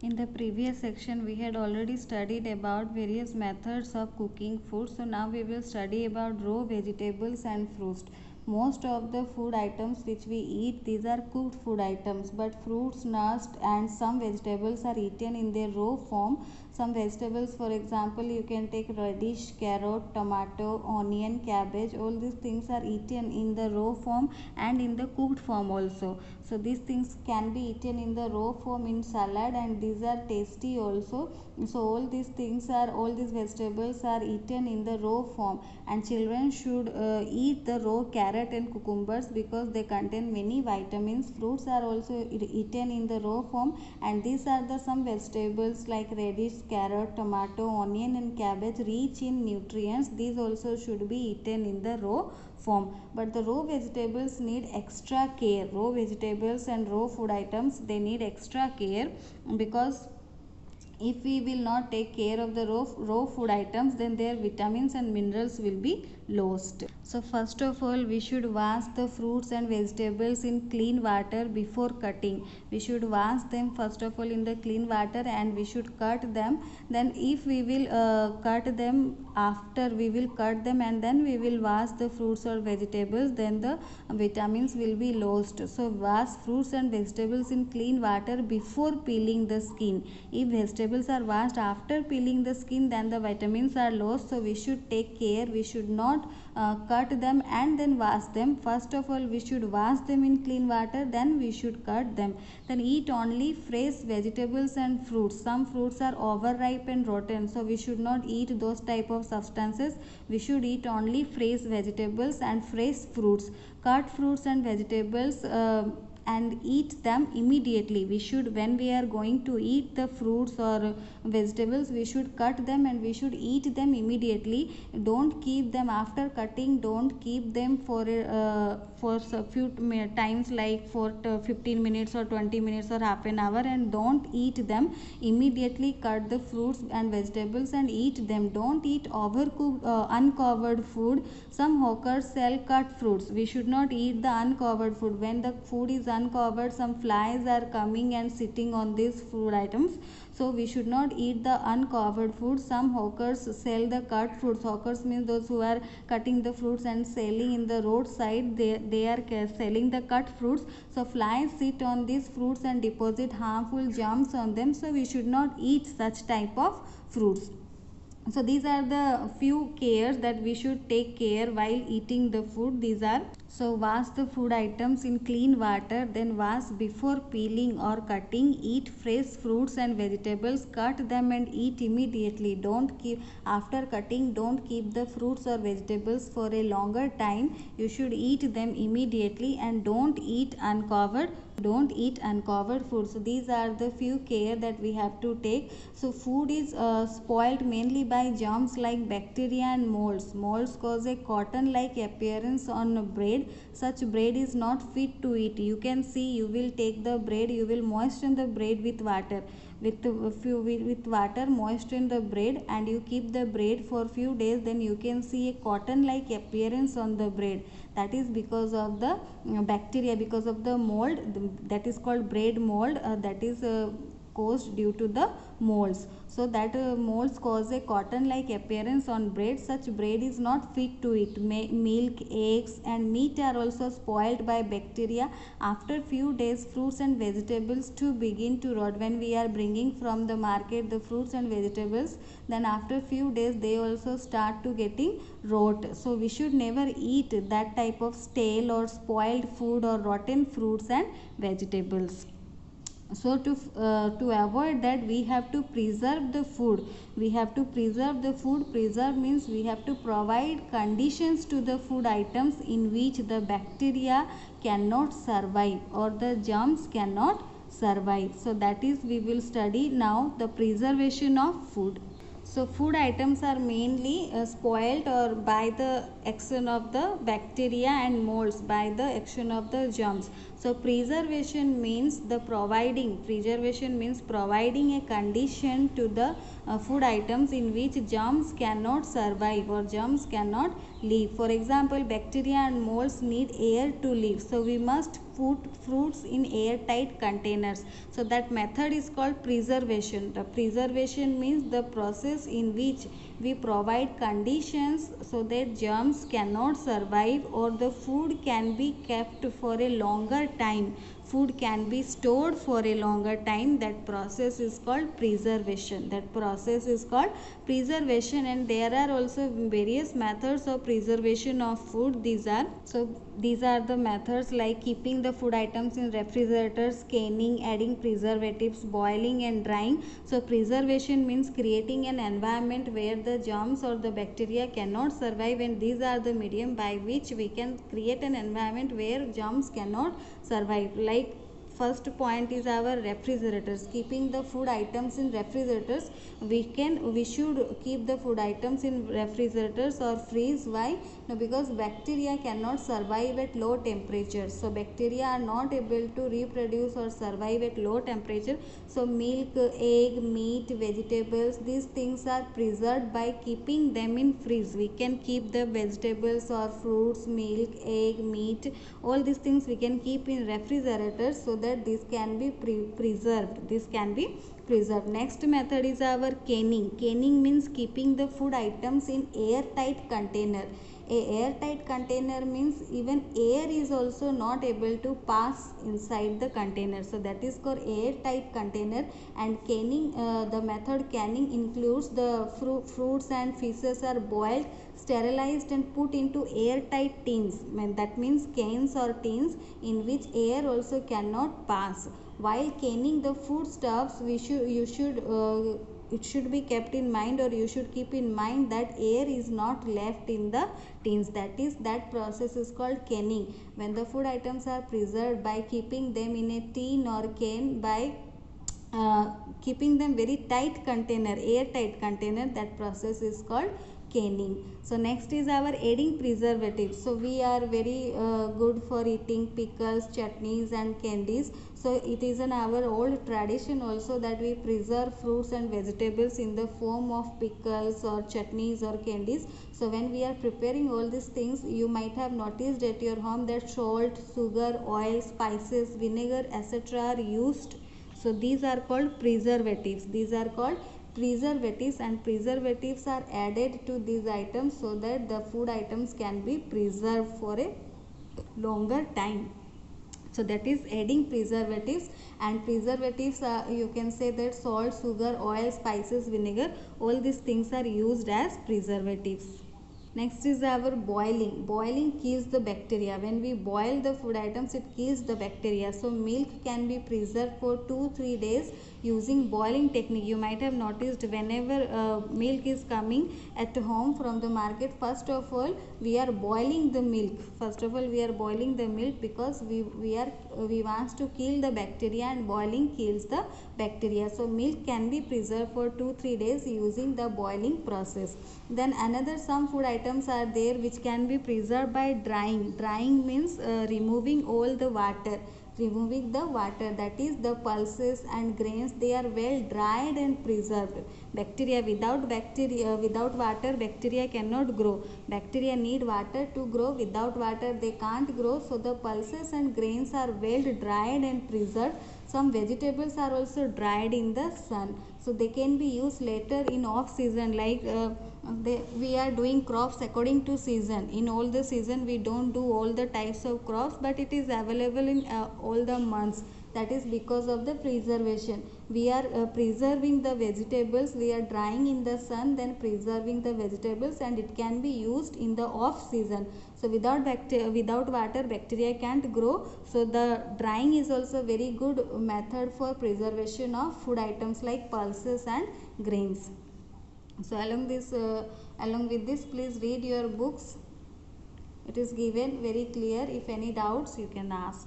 In the previous section, we had already studied about various methods of cooking food. So now we will study about raw vegetables and fruits. Most of the food items which we eat, these are cooked food items, but fruits, nuts and some vegetables are eaten in their raw form. Some vegetables, for example, you can take radish, carrot, tomato, onion, cabbage. All these things are eaten in the raw form and in the cooked form also. So these things can be eaten in the raw form in salad, and these are tasty also. So all these vegetables are eaten in the raw form, and children should eat the raw carrot and cucumbers because they contain many vitamins. Fruits are also eaten in the raw form, and these are the some vegetables like radish, carrot, tomato, onion and cabbage rich in nutrients. These also should be eaten in the raw form. But the raw vegetables need extra care. Raw vegetables and raw food items, they need extra care, because if we will not take care of the raw food items, then their vitamins and minerals will be lost. So first of all, we should wash the fruits and vegetables in clean water before cutting. We should wash them first of all in the clean water, and we should cut them. Then if we will cut them, after we will cut them and then we will wash the fruits or vegetables, then the vitamins will be lost. So wash fruits and vegetables in clean water before peeling the skin. If vegetables are washed after peeling the skin, then the vitamins are lost. So we should take care. We should not cut them and then wash them. First of all, we should wash them in clean water, then we should cut them. Then eat only fresh vegetables and fruits. Some fruits are overripe and rotten, so we should not eat those type of substances. We should eat only fresh vegetables and fresh fruits. Cut fruits and vegetables and eat them immediately. We should, when we are going to eat the fruits or vegetables, we should cut them and we should eat them immediately. Don't keep them after cutting. Don't keep them for a few times, like for 15 minutes or 20 minutes or half an hour, and don't eat them immediately. Cut the fruits and vegetables and eat them. Don't eat overcooked uncovered food. Some hawkers sell cut fruits. We should not eat the uncovered food. When the food is uncovered, some flies are coming and sitting on these food items, so we should not eat the uncovered food. Some hawkers sell the cut fruits. Hawkers means those who are cutting the fruits and selling in the roadside. They are selling the cut fruits. So flies sit on these fruits and deposit harmful germs on them, so we should not eat such type of fruits. So these are the few cares that we should take care while eating the food. These are, so wash the food items in clean water, then wash before peeling or cutting. Eat fresh fruits and vegetables, cut them and eat immediately. Don't keep, after cutting, don't keep the fruits or vegetables for a longer time. You should eat them immediately, and don't eat uncovered food. So these are the few care that we have to take. So food is spoiled mainly by germs like bacteria and molds cause a cotton like appearance on bread. Such bread is not fit to eat. You can see, you will take the bread, you will moisten the bread with water, with water, moisten the bread, and you keep the bread for few days, then you can see a cotton like appearance on the bread. That is because of the bacteria, because of the mold, that is called bread mold, that is caused due to the molds. So that molds cause a cotton like appearance on bread. Such bread is not fit to eat. Milk, eggs and meat are also spoiled by bacteria. After few days, fruits and vegetables too begin to rot. When we are bringing from the market the fruits and vegetables, then after few days they also start to getting rot. So we should never eat that type of stale or spoiled food or rotten fruits and vegetables. So to avoid that, we have to preserve the food. Preserve means we have to provide conditions to the food items in which the bacteria cannot survive or the germs cannot survive. So that is, we will study now the preservation of food. So food items are mainly spoiled or by the action of the bacteria and molds, by the action of the germs. So preservation means providing a condition to the food items in which germs cannot survive or germs cannot live. For example, bacteria and molds need air to live, so we must put fruits in airtight containers. So that method is called preservation. The preservation means the process in which we provide conditions so that germs cannot survive or the food can be kept for a longer time. Food can be stored for a longer time. That process is called preservation. And there are also various methods of preservation of food. These are the methods like keeping the food items in refrigerators, canning, adding preservatives, boiling and drying. So preservation means creating an environment where the germs or the bacteria cannot survive, and these are the medium by which we can create an environment where germs cannot survive. Like first point is our refrigerators. Keeping the food items in refrigerators, we should keep the food items in refrigerators or freeze. Why? No, because bacteria cannot survive at low temperatures. So bacteria are not able to reproduce or survive at low temperature. So milk, egg, meat, vegetables, these things are preserved by keeping them in freeze. We can keep the vegetables or fruits, milk, egg, meat, all these things we can keep in refrigerators so that this can be preserved. Next method is our canning. Canning means keeping the food items in airtight container. A airtight container means even air is also not able to pass inside the container. So that is called airtight container. And canning, the method canning includes the fruits and fishes are boiled, sterilized and put into airtight tins. That means cans or tins in which air also cannot pass. While canning the foodstuffs, it should be kept in mind, or you should keep in mind, that air is not left in the tins. That process is called canning. When the food items are preserved by keeping them in a tin or can, by keeping them very tight container, airtight container, that process is called canning. So next is our adding preservatives. So we are very good for eating pickles, chutneys and candies. So it is in our old tradition also that we preserve fruits and vegetables in the form of pickles or chutneys or candies. So when we are preparing all these things, you might have noticed at your home that salt, sugar, oil, spices, vinegar, etc. are used. So these are called preservatives. And preservatives are added to these items so that the food items can be preserved for a longer time. So that is adding preservatives. And preservatives, you can say that salt, sugar, oil, spices, vinegar, all these things are used as preservatives. Next is our boiling. Boiling kills the bacteria. When we boil the food items, it kills the bacteria. So milk can be preserved for 2-3 days using boiling technique. You might have noticed whenever milk is coming at home from the market, first of all we are boiling the milk. Because we want to kill the bacteria, and boiling kills the bacteria. So milk can be preserved for 2-3 days using the boiling process. Then another some food items are there which can be preserved by drying. Drying means removing all the water. That is the pulses and grains, they are well dried and preserved. Without water, bacteria cannot grow. Bacteria need water to grow. Without water they can't grow. So the pulses and grains are well dried and preserved. Some vegetables are also dried in the sun, so they can be used later in off season. Like we are doing crops according to season. In all the season we don't do all the types of crops, but it is available in all the months. That is because of the preservation. We are preserving the vegetables, we are drying in the sun, then preserving the vegetables, and it can be used in the off season. So without water, bacteria can't grow. So the drying is also very good method for preservation of food items like pulses and grains. So along with this, please read your books. It is given very clear. If any doubts, you can ask.